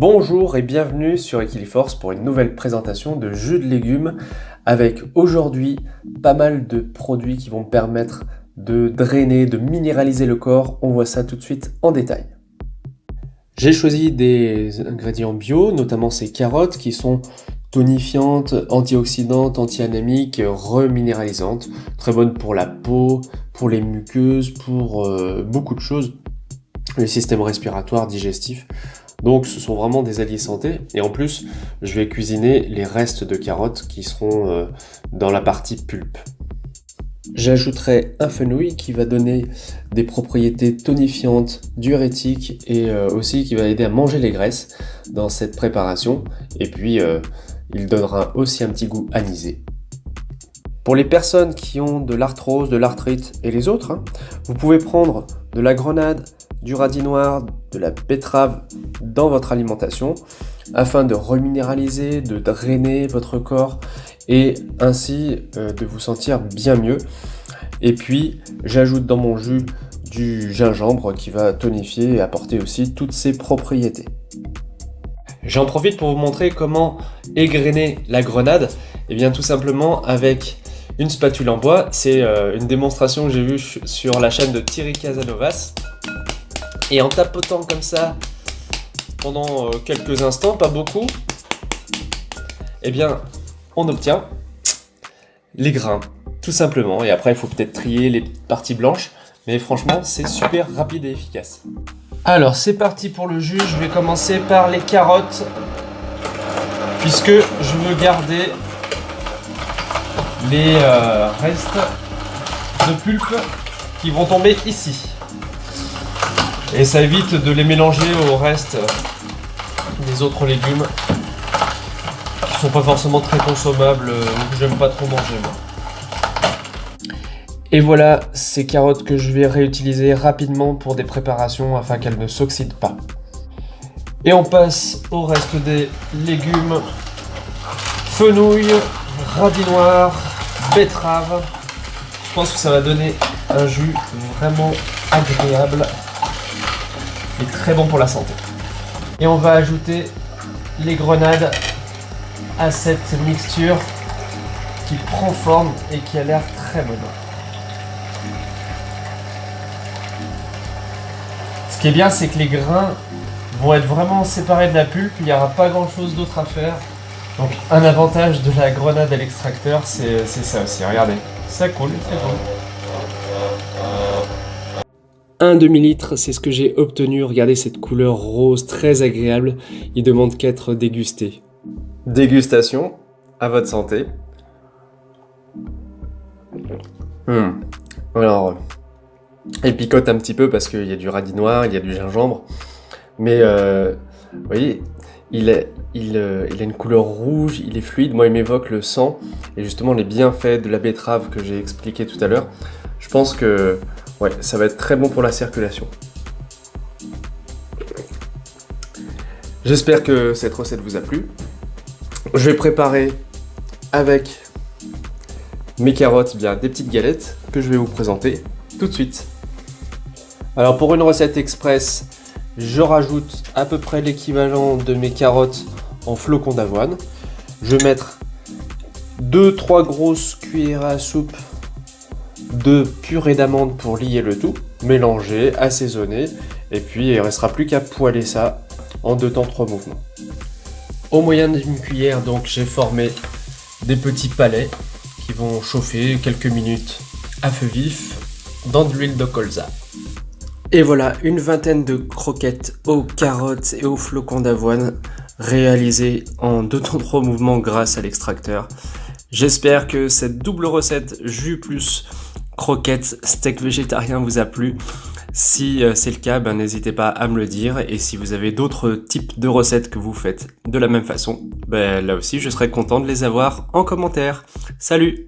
Bonjour et bienvenue sur Equiliforce pour une nouvelle présentation de jus de légumes avec aujourd'hui pas mal de produits qui vont permettre de drainer, de minéraliser le corps. On voit ça tout de suite en détail. J'ai choisi des ingrédients bio, notamment ces carottes qui sont tonifiantes, antioxydantes, anti-anamiques, reminéralisantes, très bonnes pour la peau, pour les muqueuses, pour beaucoup de choses, le système respiratoire, digestif. Donc ce sont vraiment des alliés santé et en plus je vais cuisiner les restes de carottes qui seront dans la partie pulpe. J'ajouterai un fenouil qui va donner des propriétés tonifiantes, diurétiques et aussi qui va aider à manger les graisses dans cette préparation et puis il donnera aussi un petit goût anisé. Pour les personnes qui ont de l'arthrose, de l'arthrite et les autres, vous pouvez prendre de la grenade, du radis noir, de la betterave dans votre alimentation afin de reminéraliser, de drainer votre corps et ainsi de vous sentir bien mieux. Et puis j'ajoute dans mon jus du gingembre qui va tonifier et apporter aussi toutes ses propriétés. J'en profite pour vous montrer comment égrener la grenade. Et bien tout simplement avec une spatule en bois. C'est une démonstration que j'ai vue sur la chaîne de Thierry Casanovas. Et en tapotant comme ça pendant quelques instants, pas beaucoup, eh bien on obtient les grains, tout simplement. Et après il faut peut-être trier les parties blanches, mais franchement c'est super rapide et efficace. Alors c'est parti pour le jus, je vais commencer par les carottes, puisque je veux garder les restes de pulpe qui vont tomber ici. Et ça évite de les mélanger au reste des autres légumes qui sont pas forcément très consommables ou que j'aime pas trop manger moi. Et voilà ces carottes que je vais réutiliser rapidement pour des préparations afin qu'elles ne s'oxydent pas. Et on passe au reste des légumes. Fenouil, radis noir, betterave. Je pense que ça va donner un jus vraiment agréable et très bon pour la santé. Et on va ajouter les grenades à cette mixture qui prend forme et qui a l'air très bonne. Ce qui est bien, c'est que les grains vont être vraiment séparés de la pulpe, il n'y aura pas grand chose d'autre à faire. Donc un avantage de la grenade à l'extracteur, c'est ça aussi, regardez, ça coule, c'est bon. Un demi-litre, c'est ce que j'ai obtenu. Regardez cette couleur rose très agréable. Il demande qu'à être dégusté. Dégustation, à votre santé. Alors, il picote un petit peu parce qu'il y a du radis noir, il y a du gingembre. Mais, vous voyez, il a une couleur rouge, il est fluide. Moi, il m'évoque le sang et justement les bienfaits de la betterave que j'ai expliqué tout à l'heure. Je pense que ouais, ça va être très bon pour la circulation. J'espère que cette recette vous a plu. Je vais préparer avec mes carottes bien des petites galettes que je vais vous présenter tout de suite. Alors pour une recette express, je rajoute à peu près l'équivalent de mes carottes en flocons d'avoine. Je vais mettre 2-3 grosses cuillères à soupe de purée d'amande pour lier le tout, mélanger, assaisonner, et puis il ne restera plus qu'à poêler ça en 2 temps 3 mouvements. Au moyen d'une cuillère, donc j'ai formé des petits palets qui vont chauffer quelques minutes à feu vif dans de l'huile de colza. Et voilà, une vingtaine de croquettes aux carottes et aux flocons d'avoine réalisées en 2 temps 3 mouvements grâce à l'extracteur. J'espère que cette double recette jus plus croquettes, steak végétarien vous a plu. Si c'est le cas, n'hésitez pas à me le dire. Et si vous avez d'autres types de recettes que vous faites de la même façon, là aussi je serai content de les avoir en commentaire. Salut!